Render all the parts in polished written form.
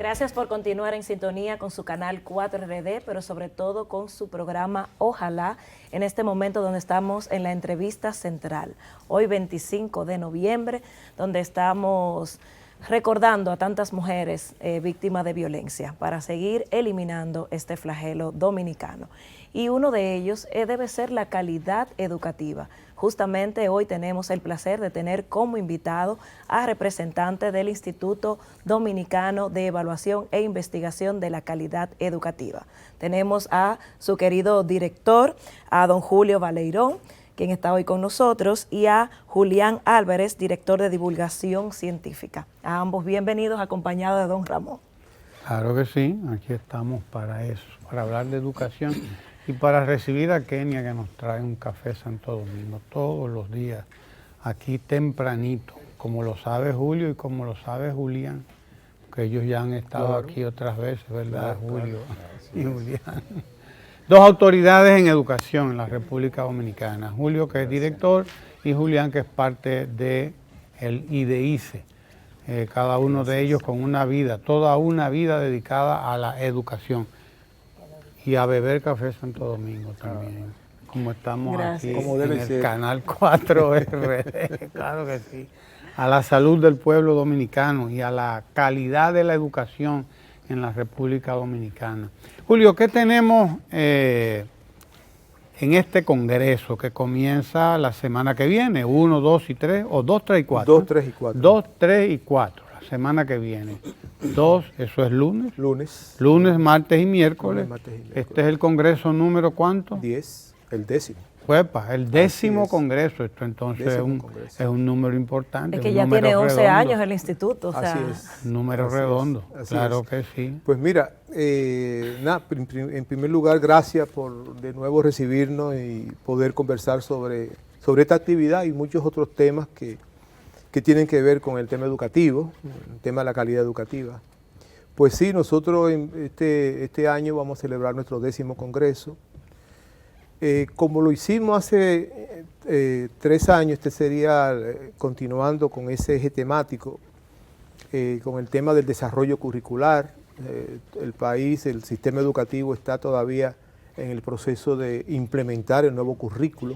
Gracias por continuar en sintonía con su canal 4RD, pero sobre todo con su programa Ojalá, en este momento donde estamos en la entrevista central. Hoy 25 de noviembre, donde estamos recordando a tantas mujeres víctimas de violencia para seguir eliminando este flagelo dominicano. Y uno de ellos debe ser la calidad educativa. Justamente hoy tenemos el placer de tener como invitado a representante del Instituto Dominicano de Evaluación e Investigación de la Calidad Educativa. Tenemos a su querido director, a don Julio Baleirón, quien está hoy con nosotros, y a Julián Álvarez, director de Divulgación Científica. A ambos bienvenidos, acompañados de don Ramón. Claro que sí, aquí estamos para eso, para hablar de educación y para recibir a Kenia, que nos trae un café Santo Domingo todos los días, aquí tempranito, como lo sabe Julio y como lo sabe Julián, que ellos ya han estado aquí otras veces, ¿verdad, Julio y Julián? Dos autoridades en educación en la República Dominicana, Julio, que es director, y Julián, que es parte del IDEICE, cada uno de ellos con una vida, toda una vida dedicada a la educación y a beber café Santo Domingo también, como estamos aquí en el canal 4RD, claro que sí, a la salud del pueblo dominicano y a la calidad de la educación en la República Dominicana. Julio, ¿qué tenemos en este congreso que comienza la semana que viene? 1, 2 y 3, o 2, 3 y 4. 2, 3 y 4. 2, 3 y 4, la semana que viene. 2, eso es lunes. Lunes, martes y miércoles. Lunes, martes y miércoles. Este es el congreso número ¿cuánto? 10, el 10º. Huepa, el 10º congreso, esto entonces es un número importante. Es que ya tiene 11 años el instituto. O sea, así es. Un número redondo, claro que sí. Pues mira, en primer lugar, gracias por de nuevo recibirnos y poder conversar sobre esta actividad y muchos otros temas que tienen que ver con el tema educativo, el tema de la calidad educativa. Pues sí, nosotros este año vamos a celebrar nuestro 10º congreso. Como lo hicimos hace 3 años, este sería continuando con ese eje temático, con el tema del desarrollo curricular. El país, el sistema educativo está todavía en el proceso de implementar el nuevo currículo.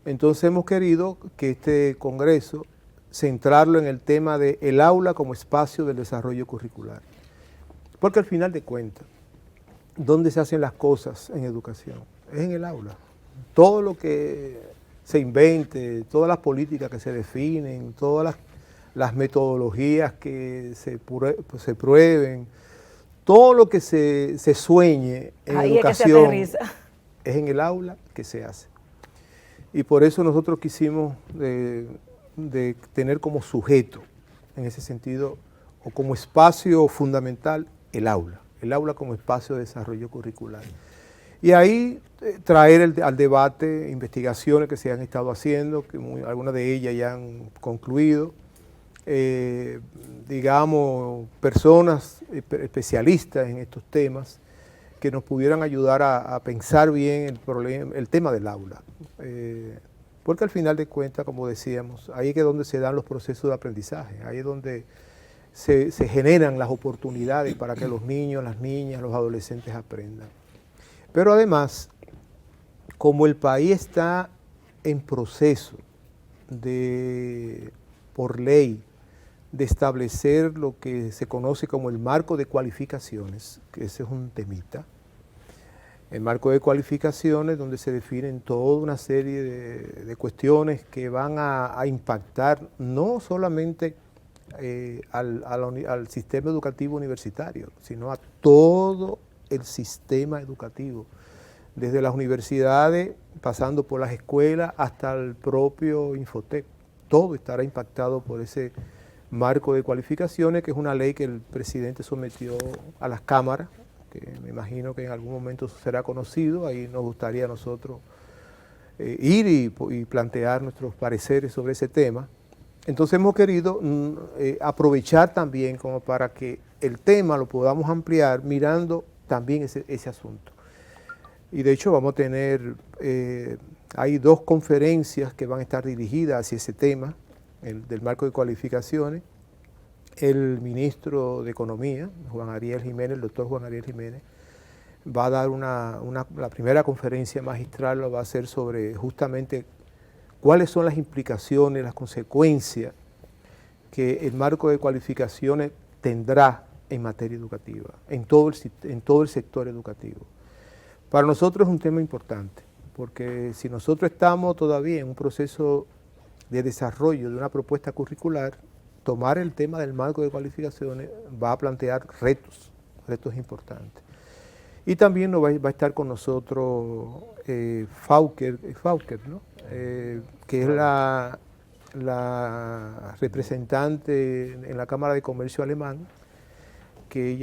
Entonces hemos querido que este congreso centrarlo en el tema del aula como espacio del desarrollo curricular. Porque al final de cuentas, ¿dónde se hacen las cosas en educación? Es en el aula. Todo lo que se invente, todas las políticas que se definen, todas las metodologías que se prueben, todo lo que se sueñe en educación es en el aula que se hace. Y por eso nosotros quisimos de tener como sujeto, en ese sentido, o como espacio fundamental, el aula como espacio de desarrollo curricular. Y ahí traer al debate investigaciones que se han estado haciendo, que algunas de ellas ya han concluido, digamos, personas especialistas en estos temas que nos pudieran ayudar a pensar bien el tema del aula. Porque al final de cuentas, como decíamos, ahí es donde se dan los procesos de aprendizaje, ahí es donde se generan las oportunidades para que los niños, las niñas, los adolescentes aprendan. Pero además, como el país está en proceso por ley, de establecer lo que se conoce como el marco de cualificaciones, que ese es un temita, el marco de cualificaciones donde se definen toda una serie de cuestiones que van a impactar no solamente al sistema educativo universitario, sino a todo el sistema educativo, desde las universidades, pasando por las escuelas, hasta el propio Infotep. Todo estará impactado por ese marco de cualificaciones, que es una ley que el presidente sometió a las cámaras, que me imagino que en algún momento será conocido. Ahí nos gustaría a nosotros ir y plantear nuestros pareceres sobre ese tema. Entonces hemos querido aprovechar también como para que el tema lo podamos ampliar mirando también ese asunto. Y de hecho vamos a tener, hay 2 conferencias que van a estar dirigidas hacia ese tema, del marco de cualificaciones. el ministro de Economía, el doctor Juan Ariel Jiménez, va a dar la primera conferencia magistral, lo va a hacer sobre justamente cuáles son las implicaciones, las consecuencias que el marco de cualificaciones tendrá en materia educativa, en todo el sector educativo. Para nosotros es un tema importante, porque si nosotros estamos todavía en un proceso de desarrollo de una propuesta curricular, tomar el tema del marco de cualificaciones va a plantear retos importantes. Y también va a estar con nosotros Fauker, ¿no? Que es la representante en la Cámara de Comercio alemán, que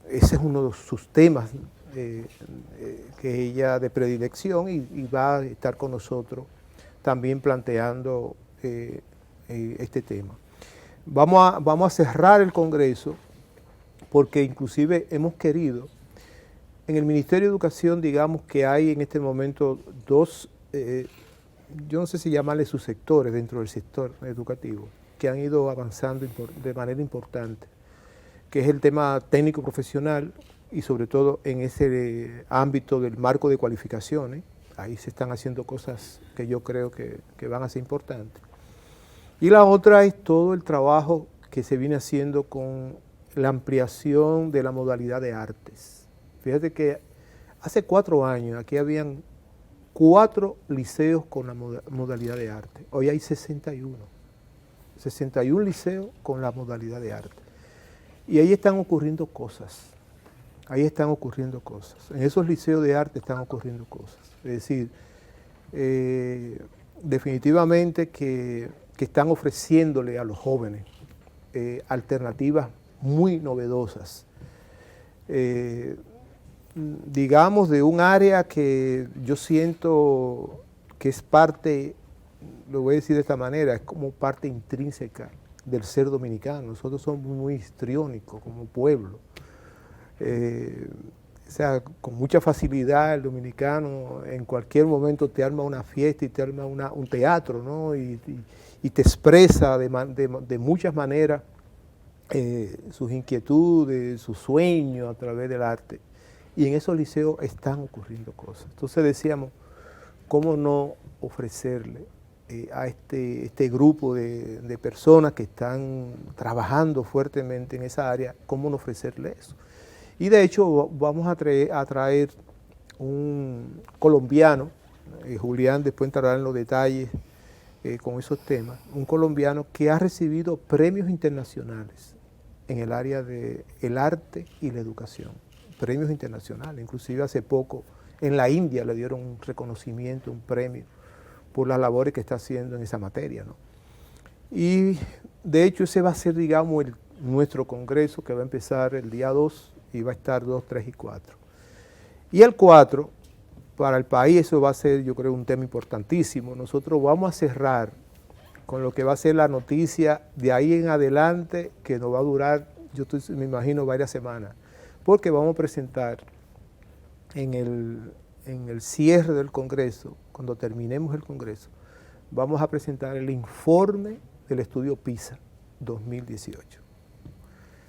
ese es uno de sus temas que ella de predilección y va a estar con nosotros también planteando este tema. Vamos a cerrar el Congreso porque inclusive hemos querido, en el Ministerio de Educación, digamos que hay en este momento dos, yo no sé si llamarle subsectores dentro del sector educativo, que han ido avanzando de manera importante, que es el tema técnico profesional y sobre todo en ese ámbito del marco de cualificaciones. Ahí se están haciendo cosas que yo creo que van a ser importantes. Y la otra es todo el trabajo que se viene haciendo con la ampliación de la modalidad de artes. Fíjate que hace 4 años aquí habían 4 liceos con la modalidad de arte. Hoy hay 61 liceos con la modalidad de arte. Y ahí están ocurriendo cosas. En esos liceos de arte están ocurriendo cosas. Es decir, definitivamente que están ofreciéndole a los jóvenes alternativas muy novedosas. Digamos, de un área que yo siento que es parte, lo voy a decir de esta manera, es como parte intrínseca del ser dominicano. Nosotros somos muy histriónicos como pueblo. O sea, con mucha facilidad el dominicano en cualquier momento te arma una fiesta y te arma un teatro, ¿no? Y te expresa de muchas maneras sus inquietudes, sus sueños a través del arte. Y en esos liceos están ocurriendo cosas. Entonces decíamos, ¿cómo no ofrecerle a este grupo de personas que están trabajando fuertemente en esa área, cómo no ofrecerle eso? Y de hecho vamos a traer un colombiano, Julián después entrará en los detalles con esos temas, un colombiano que ha recibido premios internacionales en el área del arte y la educación, premios internacionales, inclusive hace poco en la India le dieron un reconocimiento, un premio por las labores que está haciendo en esa materia, ¿no? Y de hecho ese va a ser, digamos, nuestro congreso que va a empezar el día 2 y va a estar 2, 3 y 4. Y el 4, para el país eso va a ser, yo creo, un tema importantísimo. Nosotros vamos a cerrar con lo que va a ser la noticia de ahí en adelante, que nos va a durar, me imagino, varias semanas, porque vamos a presentar en el cierre del Congreso, cuando terminemos el Congreso, vamos a presentar el informe del estudio PISA 2018.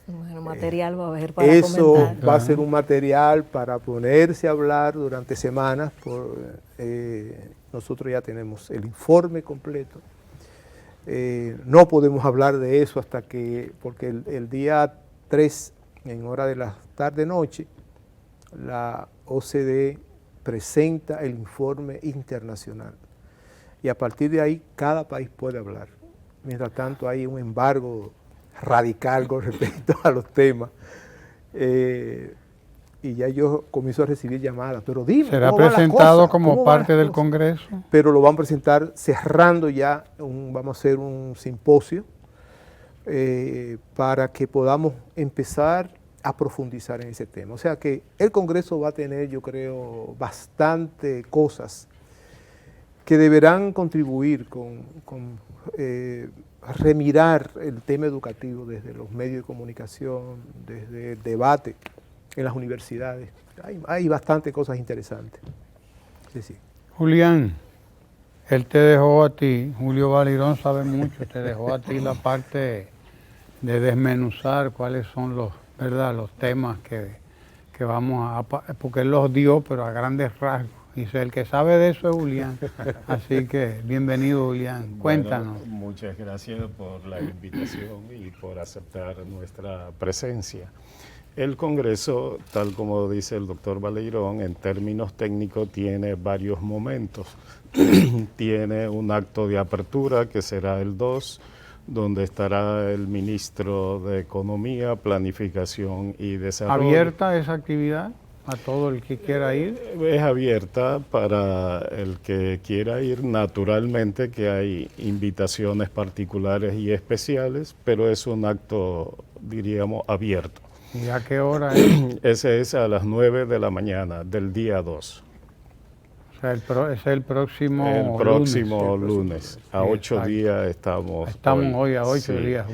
Bueno, material va a haber para eso comentar. va a ser un material para ponerse a hablar durante semanas. Nosotros ya tenemos el informe completo. No podemos hablar de eso porque el día 3, en hora de la tarde-noche, la OCDE presenta el informe internacional. Y a partir de ahí, cada país puede hablar. Mientras tanto, hay un embargo radical con respecto a los temas. Y ya yo comienzo a recibir llamadas, pero dime, ¿será ¿cómo va la presentado cosa? como ¿Cómo va parte la del cosa? Congreso? Pero lo van a presentar cerrando ya, vamos a hacer un simposio para que podamos empezar a profundizar en ese tema. O sea que el Congreso va a tener, yo creo, bastante cosas que deberán contribuir con remirar el tema educativo desde los medios de comunicación, desde el debate en las universidades. Hay bastantes cosas interesantes. Sí, sí. Julián, él te dejó a ti, Julio Valirón sabe mucho, te dejó a ti la parte desmenuzar cuáles son los temas que vamos porque él los dio, pero a grandes rasgos. Dice, el que sabe de eso es Julián. Así que, bienvenido, Julián. Cuéntanos. Bueno, muchas gracias por la invitación y por aceptar nuestra presencia. El Congreso, tal como dice el doctor Baleirón, en términos técnicos tiene varios momentos. Tiene un acto de apertura que será el 2, donde estará el ministro de Economía, Planificación y Desarrollo. ¿Abierta esa actividad a todo el que quiera ir? Es abierta para el que quiera ir. Naturalmente que hay invitaciones particulares y especiales, pero es un acto, diríamos, abierto. ¿Y a qué hora es? Ese es a las 9 de la mañana del día 2. O sea, es el próximo lunes. El próximo lunes. A 8 exacto. días estamos hoy a 8 sí. días.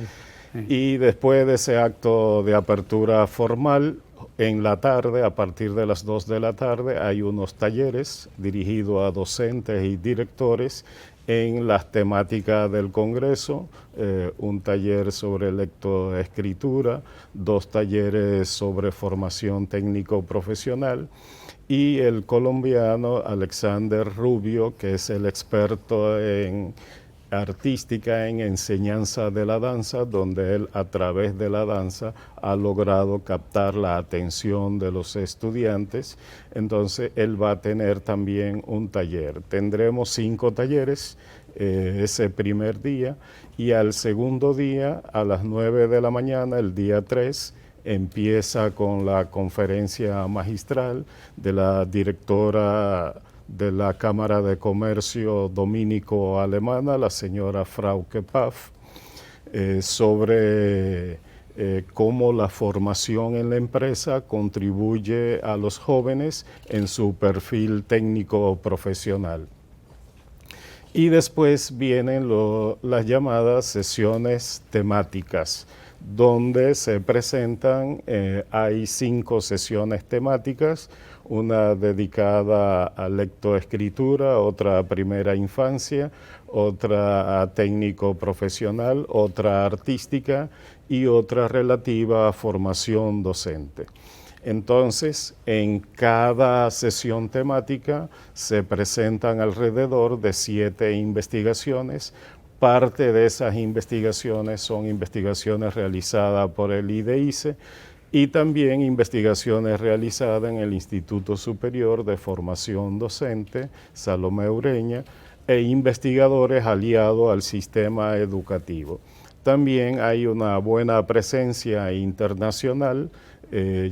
Sí. Y después de ese acto de apertura formal, en la tarde, a partir de las 2 de la tarde, hay unos talleres dirigidos a docentes y directores en las temáticas del Congreso, un taller sobre lectoescritura, 2 talleres sobre formación técnico-profesional, y el colombiano Alexander Rubio, que es el experto en artística, en enseñanza de la danza, donde él a través de la danza ha logrado captar la atención de los estudiantes. Entonces él va a tener también un taller. Tendremos 5 talleres ese primer día, y al segundo día a las 9 de la mañana, el día 3, empieza con la conferencia magistral de la directora de la Cámara de Comercio Dominico-Alemana, la señora Frauke Paff, sobre cómo la formación en la empresa contribuye a los jóvenes en su perfil técnico profesional. Y después vienen las llamadas sesiones temáticas, donde se presentan, hay 5 sesiones temáticas, una dedicada a lectoescritura, otra a primera infancia, otra a técnico profesional, otra artística y otra relativa a formación docente. Entonces, en cada sesión temática se presentan alrededor de 7 investigaciones. Parte de esas investigaciones son investigaciones realizadas por el IDICE y también investigaciones realizadas en el Instituto Superior de Formación Docente, Salomé Ureña, e investigadores aliados al sistema educativo. También hay una buena presencia internacional.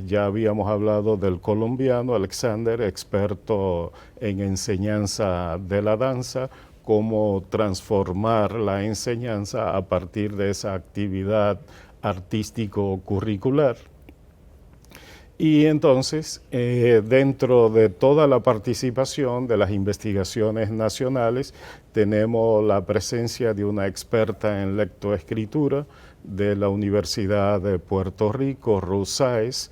Ya habíamos hablado del colombiano Alexander, experto en enseñanza de la danza, cómo transformar la enseñanza a partir de esa actividad artístico-curricular. Y entonces, dentro de toda la participación de las investigaciones nacionales, tenemos la presencia de una experta en lectoescritura de la Universidad de Puerto Rico, Ruth Sáez.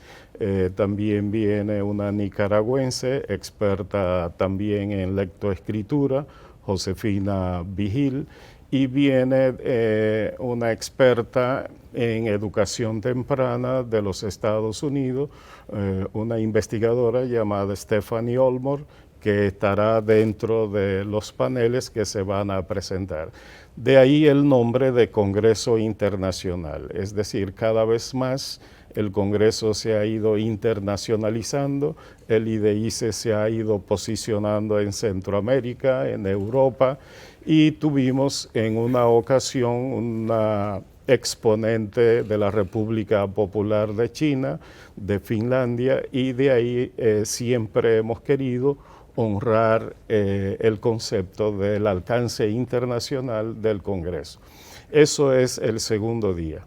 También viene una nicaragüense, experta también en lectoescritura, Josefina Vigil, y viene una experta en educación temprana de los Estados Unidos, una investigadora llamada Stephanie Olmore, que estará dentro de los paneles que se van a presentar. De ahí el nombre de Congreso Internacional, es decir, cada vez más el Congreso se ha ido internacionalizando, el IDICE se ha ido posicionando en Centroamérica, en Europa, y tuvimos en una ocasión una exponente de la República Popular de China, de Finlandia, y de ahí siempre hemos querido honrar el concepto del alcance internacional del Congreso. Eso es el segundo día.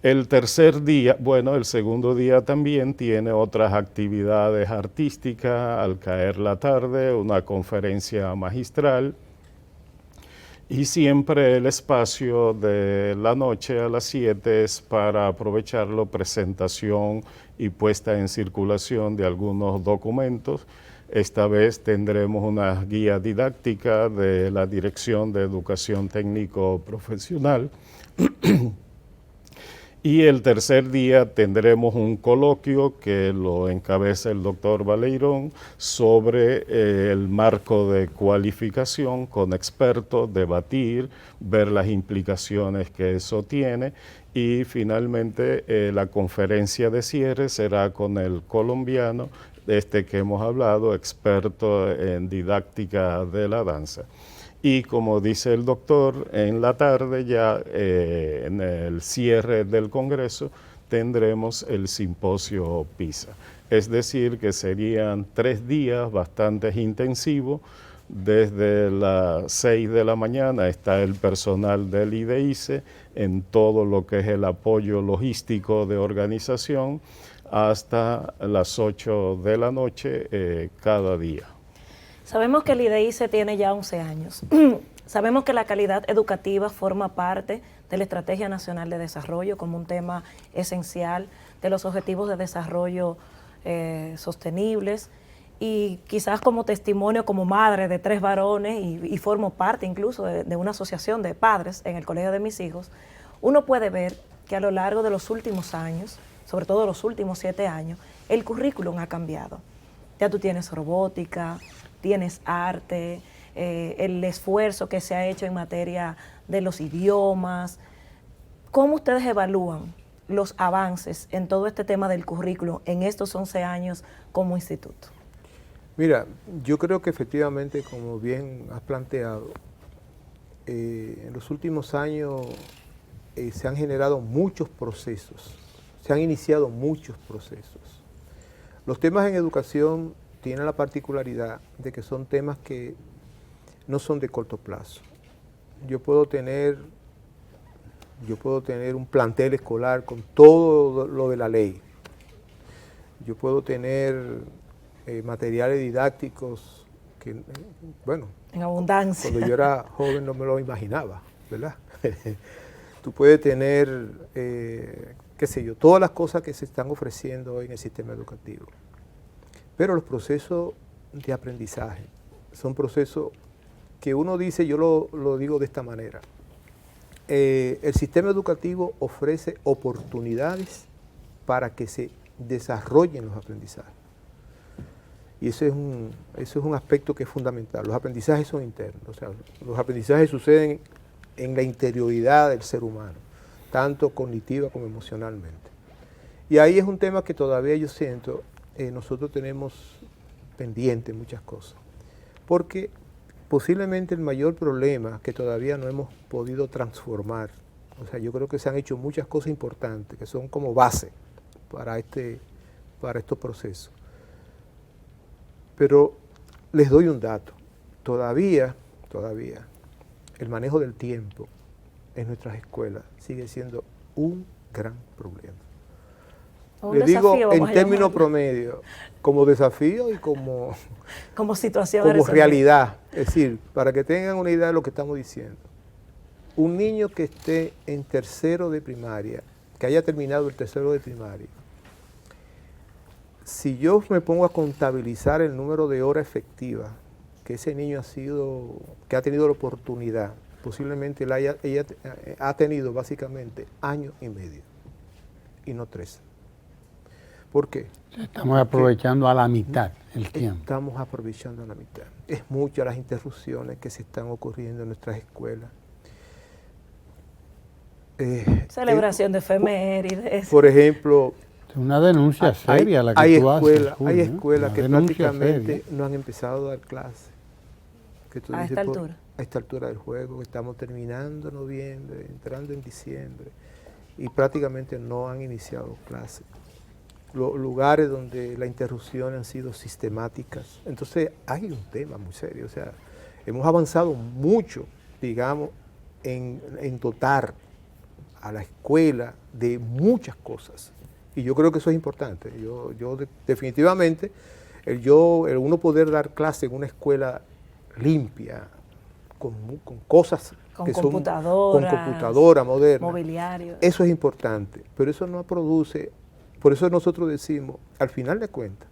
El tercer día, bueno, el segundo día también tiene otras actividades artísticas, al caer la tarde, una conferencia magistral, y siempre el espacio de la noche a las 7 es para aprovecharlo, presentación y puesta en circulación de algunos documentos. Esta vez tendremos una guía didáctica de la Dirección de Educación Técnico Profesional Y el tercer día tendremos un coloquio que lo encabeza el doctor Valeirón sobre el marco de cualificación con expertos, debatir, ver las implicaciones que eso tiene y finalmente la conferencia de cierre será con el colombiano, que hemos hablado, experto en didáctica de la danza. Y como dice el doctor, en la tarde ya en el cierre del Congreso tendremos el simposio PISA. Es decir, que serían 3 días bastante intensivos. Desde las 6 de la mañana está el personal del IDEICE en todo lo que es el apoyo logístico de organización hasta las 8 de la noche cada día. Sabemos que el IDEICE tiene ya 11 años. Sabemos que la calidad educativa forma parte de la Estrategia Nacional de Desarrollo como un tema esencial de los Objetivos de Desarrollo Sostenibles y quizás como testimonio, como madre de 3 varones y formo parte incluso de una asociación de padres en el colegio de mis hijos, uno puede ver que a lo largo de los últimos años, sobre todo los últimos 7 años, el currículum ha cambiado. Ya tú tienes robótica, tienes arte, el esfuerzo que se ha hecho en materia de los idiomas. ¿Cómo ustedes evalúan los avances en todo este tema del currículo en estos 11 años como instituto? Mira, yo creo que efectivamente, como bien has planteado, en los últimos años se han generado muchos procesos, se han iniciado muchos procesos. Los temas en educación tienen la particularidad de que son temas que no son de corto plazo. Yo puedo tener un plantel escolar con todo lo de la ley. Yo puedo tener materiales didácticos que, bueno, en abundancia. Cuando yo era joven no me lo imaginaba, ¿verdad? Tú puedes tener, qué sé yo, todas las cosas que se están ofreciendo hoy en el sistema educativo. Pero los procesos de aprendizaje son procesos que uno dice, yo lo digo de esta manera. El sistema educativo ofrece oportunidades para que se desarrollen los aprendizajes. Y eso es un aspecto que es fundamental. Los aprendizajes son internos, o sea, los aprendizajes suceden en la interioridad del ser humano, tanto cognitiva como emocionalmente. Y ahí es un tema que todavía yo siento, nosotros tenemos pendiente muchas cosas, porque posiblemente el mayor problema que todavía no hemos podido transformar, o sea, yo creo que se han hecho muchas cosas importantes que son como base para estos procesos. Pero les doy un dato, todavía el manejo del tiempo en nuestras escuelas sigue siendo un gran problema. Le digo en términos promedio, como desafío y como situación, como realidad. Es decir, para que tengan una idea de lo que estamos diciendo. Un niño que esté en tercero de primaria, que haya terminado el tercero de primaria, si yo me pongo a contabilizar el número de horas efectivas que ese niño que ha tenido la oportunidad, posiblemente ella ha tenido básicamente 1 año y medio y no 3. ¿Por qué? Estamos aprovechando a la mitad el tiempo. Estamos aprovechando a la mitad. Es muchas las interrupciones que se están ocurriendo en nuestras escuelas. Celebración de efemérides. Por ejemplo, es una denuncia seria la que tú haces. Hay escuelas que prácticamente no han empezado a dar clases. A esta altura. A esta altura del juego, que estamos terminando noviembre, entrando en diciembre, y prácticamente no han iniciado clases. Los lugares donde las interrupciones han sido sistemáticas. Entonces hay un tema muy serio. O sea, hemos avanzado mucho, digamos, en dotar a la escuela de muchas cosas. Y yo creo que eso es importante. Yo definitivamente, el uno poder dar clase en una escuela limpia, con cosas que son con computadora moderna, mobiliario. Eso es importante, pero eso no produce. Por eso nosotros decimos, al final de cuentas,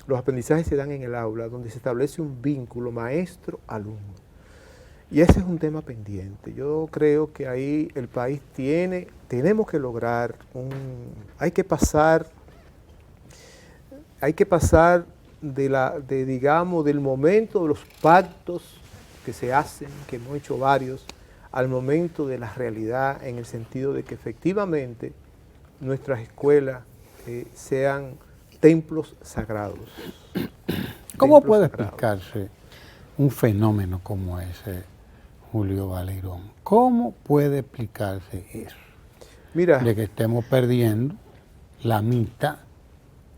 los aprendizajes se dan en el aula, donde se establece un vínculo maestro-alumno. Y ese es un tema pendiente. Yo creo que ahí el país tenemos que lograr hay que pasar digamos, del momento de los pactos que se hacen, que hemos hecho varios, al momento de la realidad, en el sentido de que efectivamente nuestras escuelas sean templos sagrados. ¿Cómo Templos puede sagrados. explicarse un fenómeno como ese, Julio Valerón? ¿Cómo puede explicarse eso? Mira, De que estemos perdiendo la mitad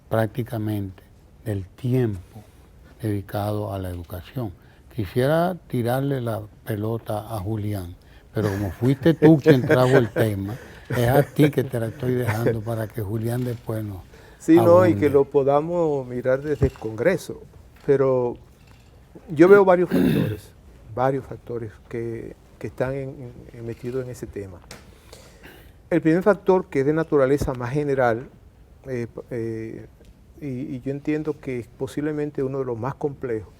prácticamente del tiempo dedicado a la educación. Quisiera tirarle la pelota a Julián, pero como fuiste tú quien trajo el tema, es a ti que te la estoy dejando para que Julián después nos sí, no, y abunde. que lo podamos mirar desde el Congreso. Pero yo veo varios factores que están metidos en ese tema. El primer factor, que es de naturaleza más general, y yo entiendo que es posiblemente uno de los más complejos.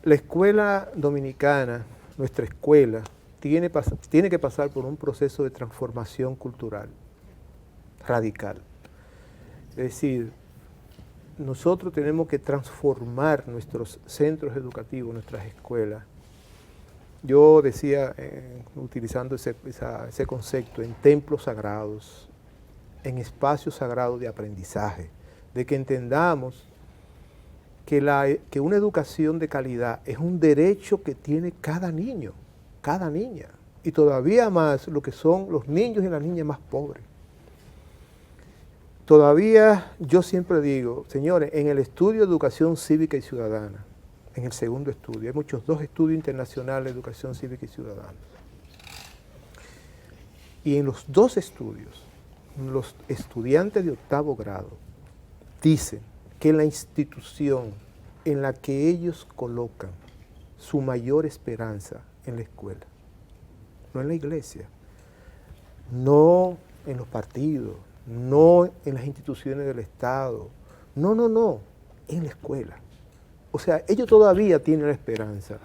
La escuela dominicana, nuestra escuela, tiene que pasar por un proceso de transformación cultural radical. Es decir, nosotros tenemos que transformar nuestros centros educativos, nuestras escuelas. Yo decía, utilizando ese concepto, en templos sagrados, en espacios sagrados de aprendizaje, de que entendamos que una educación de calidad es un derecho que tiene cada niño, cada niña, y todavía más lo que son los niños y las niñas más pobres. Todavía yo siempre digo, señores, en el estudio de educación cívica y ciudadana, en el segundo estudio, hay dos estudios internacionales de educación cívica y ciudadana. Y en los dos estudios, los estudiantes de 8º grado dicen que la institución en la que ellos colocan su mayor esperanza en la escuela, no en la iglesia, no en los partidos, no en las instituciones del Estado, no, en la escuela. O sea, ellos todavía tienen la esperanza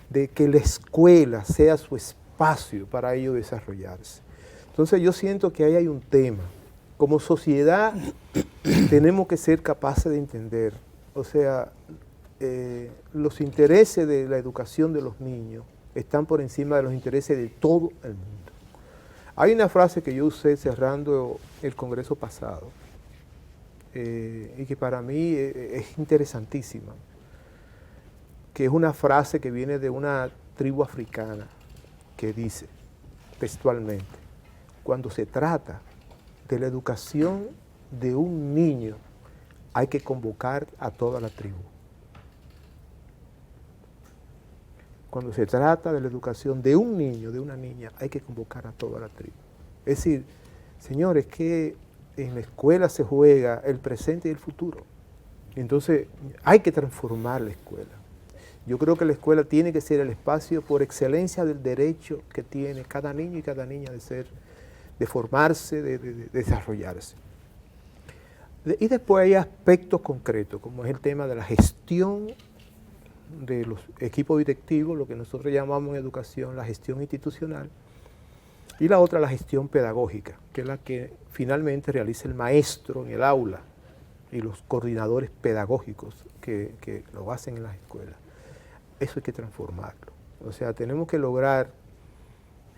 de que la escuela sea su espacio para ellos desarrollarse. Entonces yo siento que ahí hay un tema. Como sociedad tenemos que ser capaces de entender, o sea, los intereses de la educación de los niños están por encima de los intereses de todo el mundo. Hay una frase que yo usé cerrando el Congreso pasado y que para mí es interesantísima, que es una frase que viene de una tribu africana que dice textualmente: cuando se trata de la educación de un niño, hay que convocar a toda la tribu. Cuando se trata de la educación de un niño, de una niña, hay que convocar a toda la tribu. Es decir, señores, que en la escuela se juega el presente y el futuro. Entonces, hay que transformar la escuela. Yo creo que la escuela tiene que ser el espacio por excelencia del derecho que tiene cada niño y cada niña de formarse, de desarrollarse. Y después hay aspectos concretos, como es el tema de la gestión de los equipos directivos, lo que nosotros llamamos en educación la gestión institucional, y la otra la gestión pedagógica, que es la que finalmente realiza el maestro en el aula y los coordinadores pedagógicos que lo hacen en las escuelas. Eso hay que transformarlo. O sea, tenemos que lograr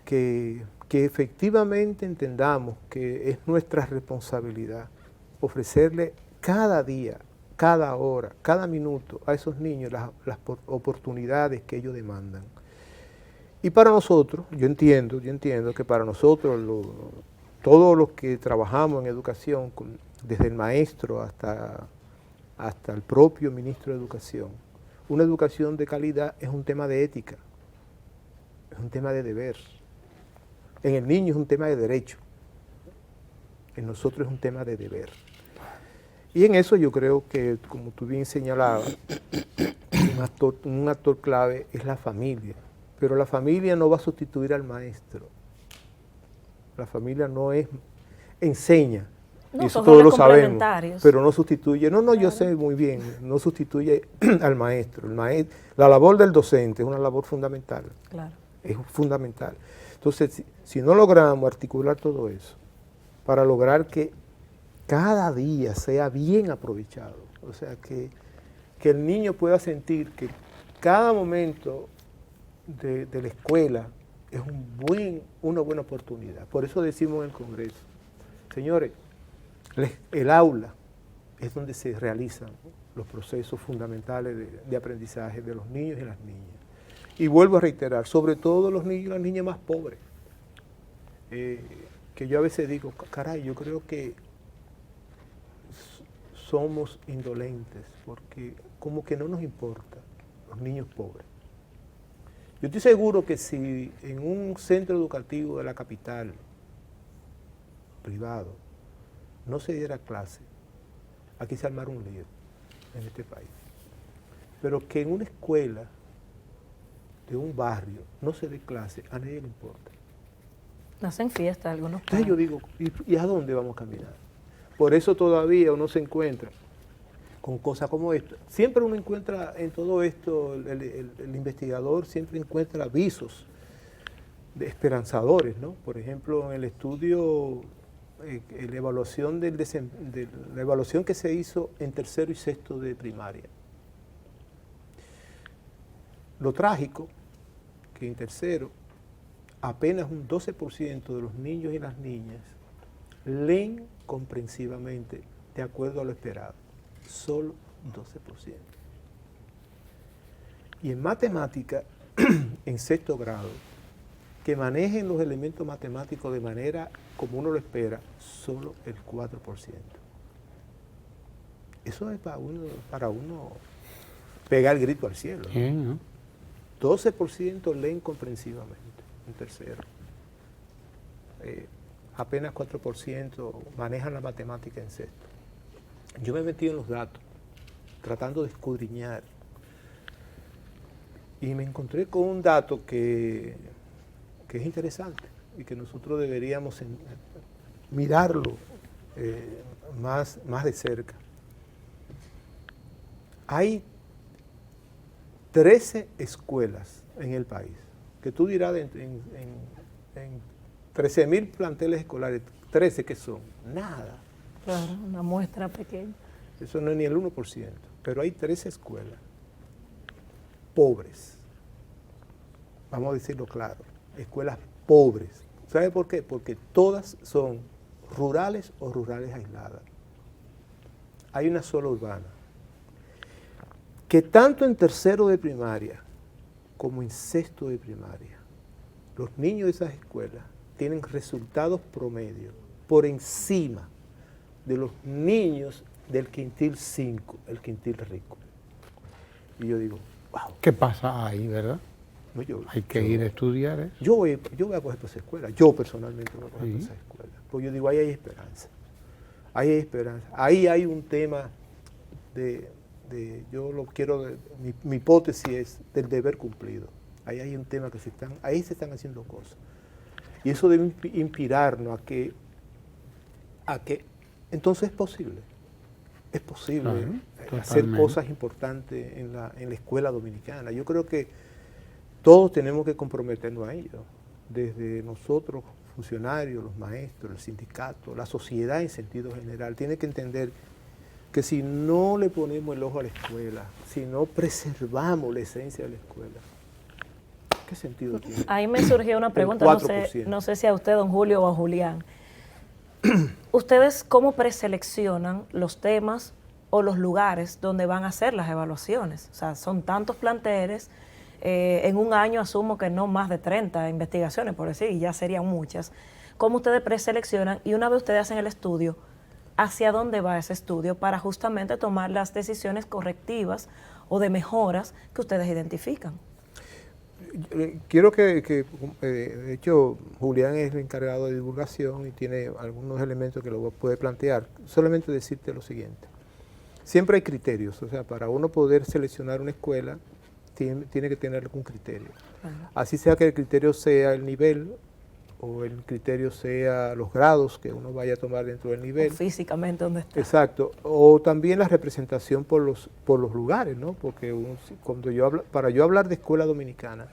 que efectivamente entendamos que es nuestra responsabilidad ofrecerle cada día, cada hora, cada minuto a esos niños las oportunidades que ellos demandan. Y para nosotros, yo entiendo que para nosotros, todos los que trabajamos en educación, desde el maestro hasta el propio ministro de Educación, una educación de calidad es un tema de ética, es un tema de deber. En el niño es un tema de derecho, en nosotros es un tema de deber. Y en eso yo creo que, como tú bien señalabas, un actor clave es la familia. Pero la familia no va a sustituir al maestro. La familia enseña, No, y eso son todos lo roles sabemos, complementarios. pero no sustituye, yo sé muy bien, no sustituye al maestro. La labor del docente es una labor fundamental, Claro. es fundamental. Entonces, si no logramos articular todo eso, para lograr que cada día sea bien aprovechado, o sea, que el niño pueda sentir que cada momento de la escuela es una buena oportunidad. Por eso decimos en el Congreso, señores, el aula es donde se realizan los procesos fundamentales de aprendizaje de los niños y las niñas. Y vuelvo a reiterar, sobre todo los niños y las niñas más pobres, que yo a veces digo, caray, yo creo que somos indolentes, porque como que no nos importa los niños pobres. Yo estoy seguro que si en un centro educativo de la capital, privado, no se diera clase, aquí se armara un lío en este país. Pero que en una escuela de un barrio no se dé clase, a nadie le importa. Hacen fiesta algunos Entonces yo digo, ¿y a dónde vamos a caminar? Por eso todavía uno se encuentra con cosas como esto. Siempre uno encuentra en todo esto, el investigador siempre encuentra avisos de esperanzadores, ¿no? Por ejemplo, en el estudio, la evaluación la evaluación que se hizo en tercero y sexto de primaria. Lo trágico, que en tercero, apenas un 12% de los niños y las niñas leen comprensivamente de acuerdo a lo esperado. Solo 12%. Y en matemática, en sexto grado, que manejen los elementos matemáticos de manera como uno lo espera, solo el 4%. Eso es para uno pegar el grito al cielo, ¿no? Sí, ¿no? 12% leen comprensivamente en tercero. Apenas 4% manejan la matemática en sexto. Yo me he metido en los datos, tratando de escudriñar, y me encontré con un dato que es interesante y que nosotros deberíamos mirarlo más de cerca. Hay 13 escuelas en el país, que tú dirás en 13.000 planteles escolares, 13 que son, nada. Claro, una muestra pequeña. Eso no es ni el 1%, pero hay 13 escuelas pobres, vamos a decirlo claro, escuelas pobres. ¿Sabe por qué? Porque todas son rurales o rurales aisladas. Hay una sola urbana. Que tanto en tercero de primaria como en sexto de primaria, los niños de esas escuelas tienen resultados promedio por encima de los niños del quintil 5, el quintil rico. Y yo digo, wow. ¿Qué pasa ahí, verdad? No, Hay que ir a estudiar eso. Yo voy a coger para esa escuela, yo personalmente voy a coger para Sí. esa escuela. Porque yo digo, ahí hay esperanza. Ahí hay esperanza. Ahí hay un tema yo lo quiero, mi hipótesis es del deber cumplido. Ahí hay un tema ahí se están haciendo cosas. Y eso debe inspirarnos a que entonces es posible. Es posible hacer totalmente. cosas importantes en la escuela dominicana. Yo creo que todos tenemos que comprometernos a ello. Desde nosotros, funcionarios, los maestros, el sindicato, la sociedad en sentido general, tiene que entender que si no le ponemos el ojo a la escuela, si no preservamos la esencia de la escuela, ¿qué sentido tiene? Ahí me surgió una pregunta, no sé si a usted, don Julio, o a Julián. ¿Ustedes cómo preseleccionan los temas o los lugares donde van a hacer las evaluaciones? O sea, son tantos planteles, en un año asumo que no más de 30 investigaciones, por decir, y ya serían muchas. ¿Cómo ustedes preseleccionan? Y una vez ustedes hacen el estudio, ¿hacia dónde va ese estudio para justamente tomar las decisiones correctivas o de mejoras que ustedes identifican? Quiero que de hecho, Julián es el encargado de divulgación y tiene algunos elementos que lo puede plantear. Solamente decirte lo siguiente. Siempre hay criterios, o sea, para uno poder seleccionar una escuela, tiene que tener algún criterio. Así sea que el criterio sea el nivel o el criterio sea los grados que uno vaya a tomar dentro del nivel. O físicamente dónde está. Exacto, o también la representación por los lugares, ¿no? Porque para yo hablar de escuela dominicana,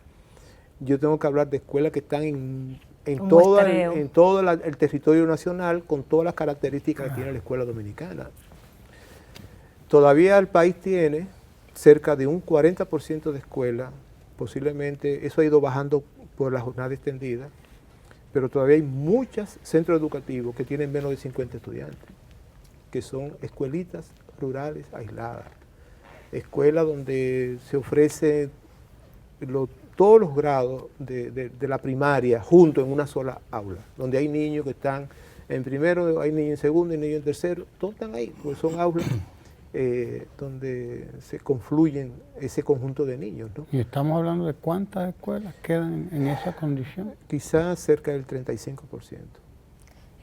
yo tengo que hablar de escuelas que están en todo el territorio nacional con todas las características que tiene la escuela dominicana. Todavía el país tiene cerca de un 40% de escuelas, posiblemente eso ha ido bajando por la jornada extendida, pero todavía hay muchos centros educativos que tienen menos de 50 estudiantes, que son escuelitas rurales aisladas, escuelas donde se ofrece todos los grados de la primaria juntos en una sola aula, donde hay niños que están en primero, hay niños en segundo y niños en tercero, todos están ahí, porque son aulas donde se confluyen ese conjunto de niños, ¿no? Y estamos hablando de cuántas escuelas quedan en esa condición. Quizás cerca del 35%.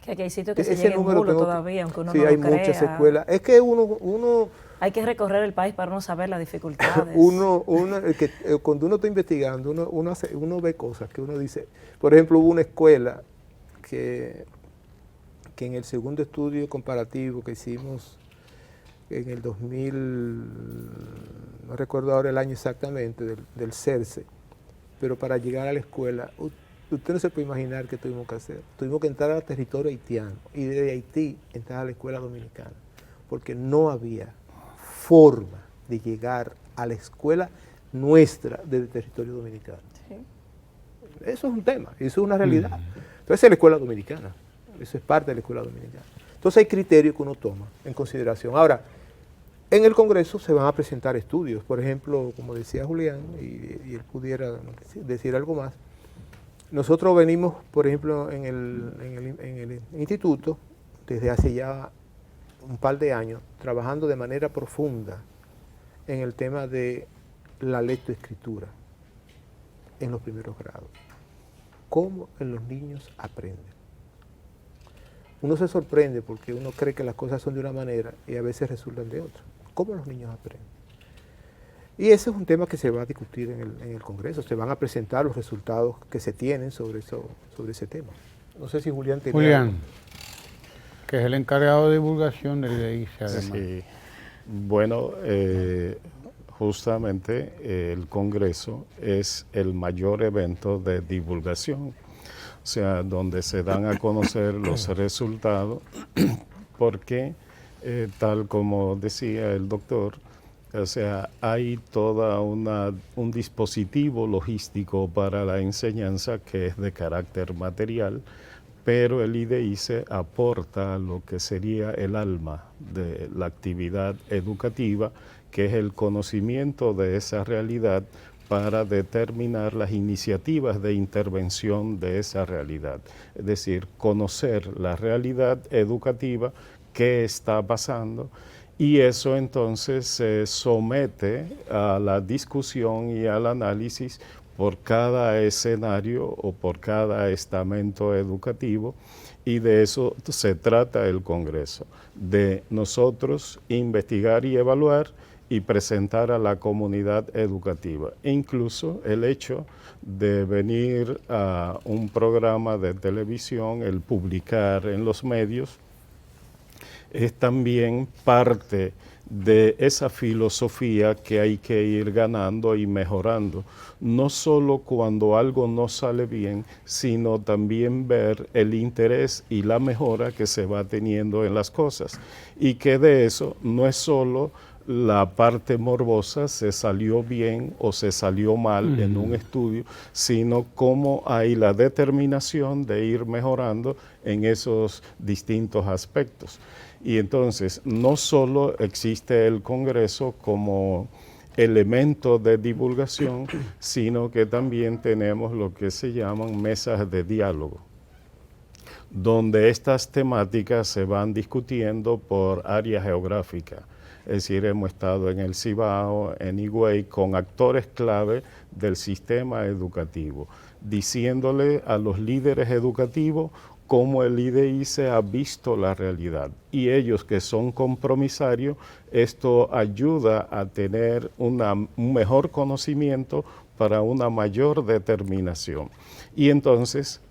Que aquí hay sitios que Ese se llegan número mulo todavía, aunque uno sí, no lo hay crea. muchas escuelas. Es que uno hay que recorrer el país para no saber las dificultades. cuando uno está investigando, uno ve cosas que uno dice. Por ejemplo, hubo una escuela que en el segundo estudio comparativo que hicimos en el 2000, no recuerdo ahora el año exactamente, del CERCE, pero para llegar a la escuela, usted no se puede imaginar qué tuvimos que hacer. Tuvimos que entrar al territorio haitiano y desde Haití entrar a la escuela dominicana, porque no había forma de llegar a la escuela nuestra del territorio dominicano. Sí. Eso es un tema, eso es una realidad. Entonces es la escuela dominicana, eso es parte de la escuela dominicana. Entonces hay criterios que uno toma en consideración. Ahora, en el Congreso se van a presentar estudios, por ejemplo, como decía Julián, y él pudiera decir algo más. Nosotros venimos, por ejemplo, en el instituto, desde hace ya un par de años, trabajando de manera profunda en el tema de la lectoescritura en los primeros grados. ¿Cómo en los niños aprenden? Uno se sorprende porque uno cree que las cosas son de una manera y a veces resultan de otra. ¿Cómo los niños aprenden? Y ese es un tema que se va a discutir en el Congreso. Se van a presentar los resultados que se tienen sobre ese tema. No sé si Julián tiene algo. Que es el encargado de divulgación del IDEICE, además. Sí. Bueno, justamente el Congreso es el mayor evento de divulgación, o sea, donde se dan a conocer los resultados, porque tal como decía el doctor, o sea, hay toda un dispositivo logístico para la enseñanza que es de carácter material, pero el IDEICE aporta lo que sería el alma de la actividad educativa, que es el conocimiento de esa realidad para determinar las iniciativas de intervención de esa realidad. Es decir, conocer la realidad educativa, qué está pasando, y eso entonces se somete a la discusión y al análisis por cada escenario o por cada estamento educativo, y de eso se trata el Congreso, de nosotros investigar y evaluar y presentar a la comunidad educativa. Incluso el hecho de venir a un programa de televisión, el publicar en los medios, es también parte de esa filosofía que hay que ir ganando y mejorando, no solo cuando algo no sale bien, sino también ver el interés y la mejora que se va teniendo en las cosas, y que de eso no es solo la parte morbosa, se salió bien o se salió mal en un estudio, sino cómo hay la determinación de ir mejorando en esos distintos aspectos. Y entonces no solo existe el Congreso como elemento de divulgación, sino que también tenemos lo que se llaman mesas de diálogo, donde estas temáticas se van discutiendo por área geográfica. Es decir, hemos estado en el Cibao, en Higüey, con actores clave del sistema educativo, diciéndole a los líderes educativos cómo el IDEICE ha visto la realidad. Y ellos, que son compromisarios, esto ayuda a tener un mejor conocimiento para una mayor determinación. Y entonces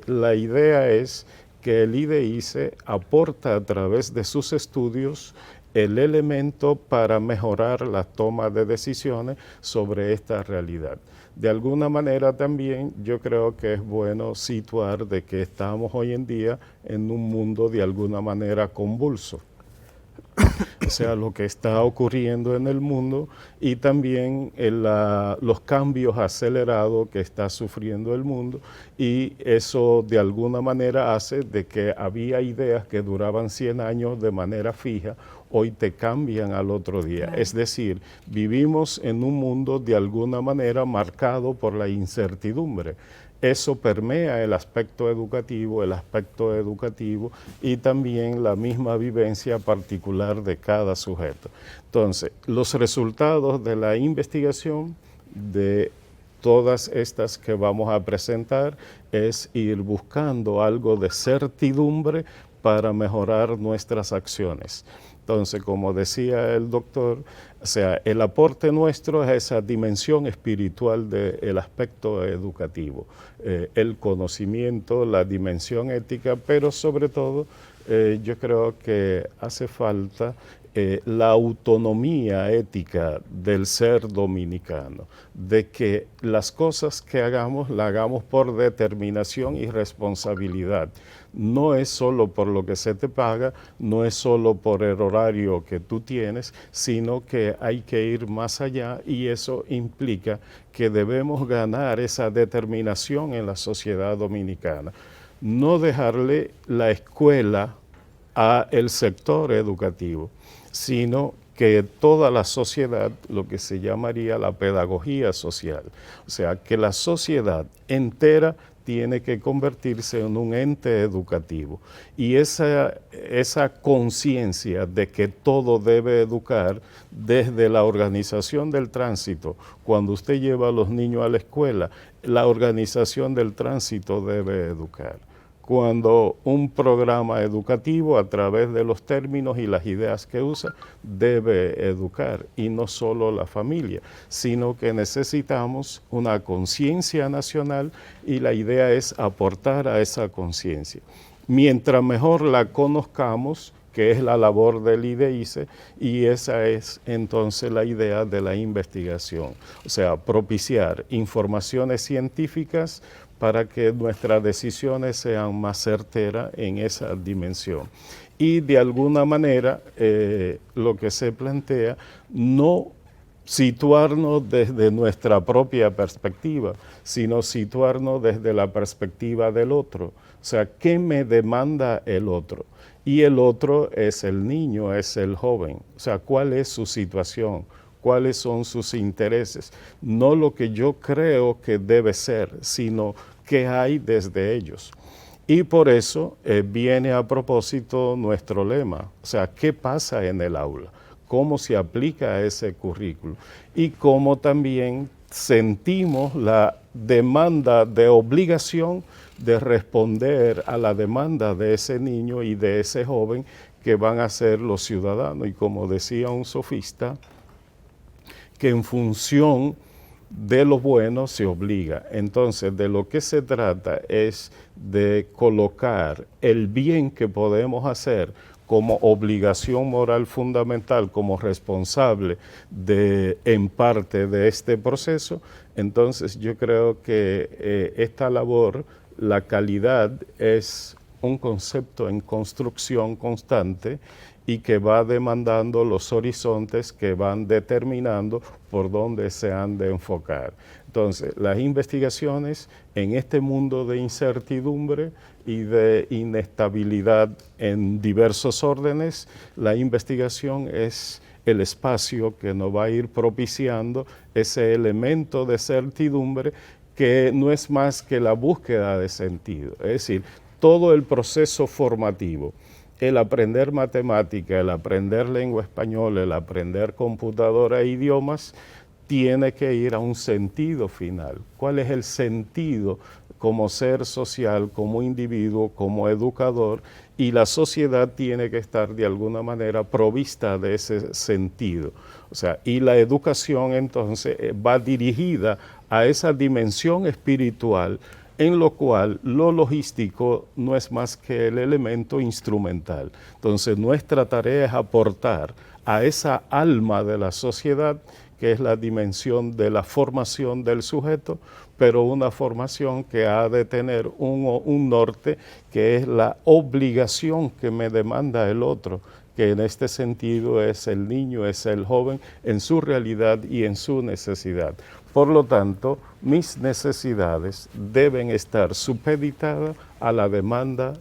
la idea es que el IDEICE aporta a través de sus estudios el elemento para mejorar la toma de decisiones sobre esta realidad. De alguna manera también yo creo que es bueno situar de que estamos hoy en día en un mundo de alguna manera convulso. O sea, lo que está ocurriendo en el mundo y también los cambios acelerados que está sufriendo el mundo, y eso de alguna manera hace de que había ideas que duraban 100 años de manera fija, hoy te cambian al otro día. Claro. Es decir, vivimos en un mundo de alguna manera marcado por la incertidumbre. Eso permea el aspecto educativo y también la misma vivencia particular de cada sujeto. Entonces, los resultados de la investigación de todas estas que vamos a presentar es ir buscando algo de certidumbre para mejorar nuestras acciones. Entonces, como decía el doctor, o sea, el aporte nuestro es esa dimensión espiritual del aspecto educativo, el conocimiento, la dimensión ética, pero sobre todo yo creo que hace falta la autonomía ética del ser dominicano, de que las cosas que hagamos, las hagamos por determinación y responsabilidad. No es solo por lo que se te paga, no es solo por el horario que tú tienes, sino que hay que ir más allá, y eso implica que debemos ganar esa determinación en la sociedad dominicana. No dejarle la escuela al sector educativo, sino que toda la sociedad, lo que se llamaría la pedagogía social, o sea, que la sociedad entera tiene que convertirse en un ente educativo. Y esa conciencia de que todo debe educar, desde la organización del tránsito, cuando usted lleva a los niños a la escuela, la organización del tránsito debe educar. Cuando un programa educativo, a través de los términos y las ideas que usa, debe educar, y no solo la familia, sino que necesitamos una conciencia nacional, y la idea es aportar a esa conciencia. Mientras mejor la conozcamos, que es la labor del IDEICE, y esa es entonces la idea de la investigación, o sea, propiciar informaciones científicas para que nuestras decisiones sean más certeras en esa dimensión. Y de alguna manera lo que se plantea, no situarnos desde nuestra propia perspectiva, sino situarnos desde la perspectiva del otro. O sea, ¿qué me demanda el otro? Y el otro es el niño, es el joven. O sea, ¿cuál es su situación? ¿Cuáles son sus intereses? No lo que yo creo que debe ser, sino qué hay desde ellos. Y por eso viene a propósito nuestro lema, o sea, ¿qué pasa en el aula? ¿Cómo se aplica ese currículo? Y cómo también sentimos la demanda de obligación de responder a la demanda de ese niño y de ese joven que van a ser los ciudadanos. Y como decía un sofista, que en función de lo bueno se obliga. Entonces, de lo que se trata es de colocar el bien que podemos hacer como obligación moral fundamental, como responsable en parte de este proceso. Entonces, yo creo que esta labor, la calidad, es un concepto en construcción constante, y que va demandando los horizontes que van determinando por dónde se han de enfocar. Entonces, las investigaciones en este mundo de incertidumbre y de inestabilidad en diversos órdenes, la investigación es el espacio que nos va a ir propiciando ese elemento de certidumbre, que no es más que la búsqueda de sentido. Es decir, todo el proceso formativo, el aprender matemática, el aprender lengua española, el aprender computadora e idiomas, tiene que ir a un sentido final. ¿Cuál es el sentido como ser social, como individuo, como educador? Y la sociedad tiene que estar de alguna manera provista de ese sentido. O sea, y la educación entonces va dirigida a esa dimensión espiritual en lo cual lo logístico no es más que el elemento instrumental. Entonces, nuestra tarea es aportar a esa alma de la sociedad, que es la dimensión de la formación del sujeto, pero una formación que ha de tener un norte, que es la obligación que me demanda el otro, que en este sentido es el niño, es el joven, en su realidad y en su necesidad. Por lo tanto, mis necesidades deben estar supeditadas a la demanda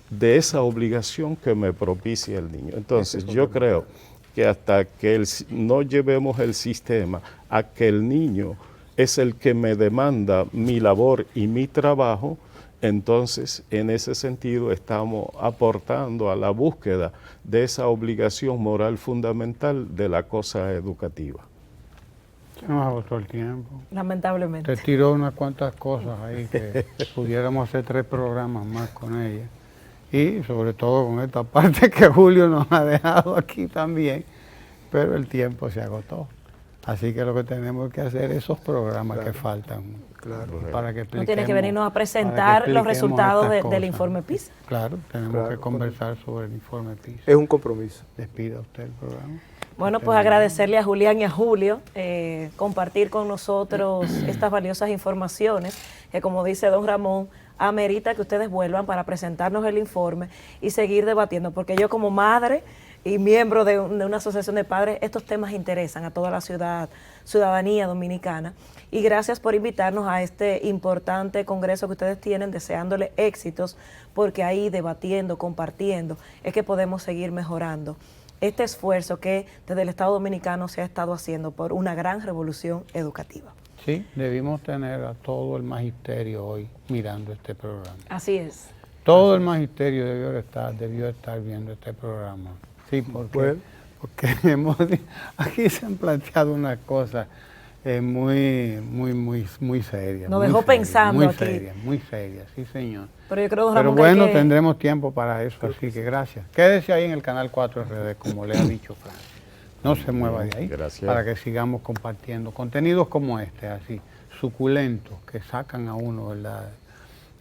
de esa obligación que me propicia el niño. Entonces, yo creo que hasta que no llevemos el sistema a que el niño es el que me demanda mi labor y mi trabajo, entonces en ese sentido estamos aportando a la búsqueda de esa obligación moral fundamental de la cosa educativa. Se nos agotó el tiempo. Lamentablemente. Te tiró unas cuantas cosas ahí que pudiéramos hacer 3 programas más con ella. Y sobre todo con esta parte que Julio nos ha dejado aquí también, pero el tiempo se agotó. Así que lo que tenemos que hacer es esos programas que faltan. Para que no tiene que venirnos a presentar los resultados del informe PISA. Claro, tenemos que conversar sobre el informe PISA. Es un compromiso. Despida usted el programa. Bueno, pues agradecerle a Julián y a Julio compartir con nosotros estas valiosas informaciones que, como dice don Ramón, amerita que ustedes vuelvan para presentarnos el informe y seguir debatiendo, porque yo como madre y miembro de una asociación de padres, estos temas interesan a toda la ciudadanía dominicana. Y gracias por invitarnos a este importante congreso que ustedes tienen, deseándole éxitos, porque ahí debatiendo, compartiendo, es que podemos seguir mejorando este esfuerzo que desde el Estado Dominicano se ha estado haciendo por una gran revolución educativa. Sí, debimos tener a todo el magisterio hoy mirando este programa. Así es. Todo el magisterio debió estar viendo este programa. Sí, porque aquí se han planteado unas cosas muy serias. Nos dejó pensando aquí. Muy serias, sí señor. Pero yo creo, don Pero Ramón, bueno, que tendremos tiempo para eso, así que gracias. Quédese ahí en el canal 4RD, como le ha dicho Fran. No se mueva de ahí, gracias, para que sigamos compartiendo contenidos como este, así, suculentos, que sacan a uno, ¿verdad?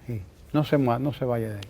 Sí. No se vaya de ahí.